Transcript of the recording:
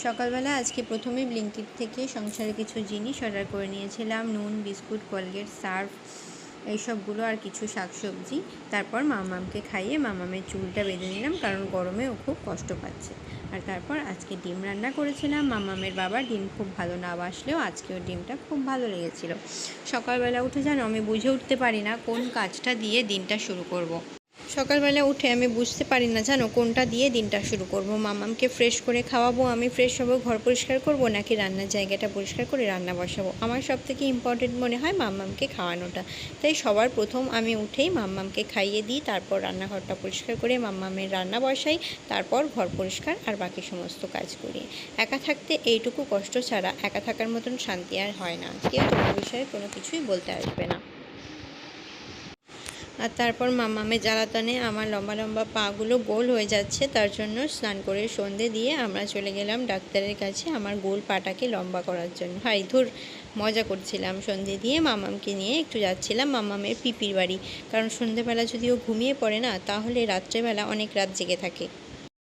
সকালবেলা আজকে প্রথমে ব্লিঙ্কিট থেকে সংসারে কিছু জিনিস অর্ডার করে নিয়েছিলাম, নুন, বিস্কুট, কোলগেট, সার্ফ এইসবগুলো আর কিছু শাকসবজি। তারপর মামামকে খাইয়ে মামামের চুলটা বেঁধে নিলাম, কারণ গরমে ও খুব কষ্ট পাচ্ছে। আর তারপর আজকে ডিম রান্না করেছিলাম। মামামের বাবা ডিম খুব ভালো না বাসলেও আজকে ওর ডিমটা খুব ভালো লেগেছিল। সকালবেলা উঠে জানো আমি বুঝে উঠতে পারি না কোন কাজটা দিয়ে দিনটা শুরু করব। সকালবেলা উঠে আমি বুঝতে পারি না জানো কোনটা দিয়ে দিনটা শুরু করব। মামামকে ফ্রেশ করে খাওয়াবো, আমি ফ্রেশ হবো, ঘর পরিষ্কার করব, নাকি রান্নার জায়গাটা পরিষ্কার করে রান্না বসাবো। আমার সব থেকে ইম্পর্টেন্ট মনে হয় মামামকে খাওয়ানোটা। তাই সবার প্রথম আমি উঠেই মামামকে খাইয়ে দিই, তারপর রান্নাঘরটা পরিষ্কার করে মামামের রান্না বসাই, তারপর ঘর পরিষ্কার আর বাকি সমস্ত কাজ করি। একা থাকতে এইটুকু কষ্ট ছাড়া একা থাকার মতন শান্তি আর হয় না। কেউ তোমার বিষয়ে কোনো কিছুই বলতে আসবে না। আর তারপর মামামের জ্বালাতনে আমার লম্বা লম্বা পাগুলো গোল হয়ে যাচ্ছে, তার জন্য স্নান করে সন্ধে দিয়ে আমরা চলে গেলাম ডাক্তারের কাছে আমার গোল পাটাকে লম্বা করার জন্য। হাই ধুর, মজা করছিলাম। সন্ধে দিয়ে মামামকে নিয়ে একটু যাচ্ছিলাম মামামের পিপির বাড়ি, কারণ সন্ধেবেলা যদি ও ঘুমিয়ে পড়ে না তাহলে রাত্রেবেলা অনেক রাত জেগে থাকে।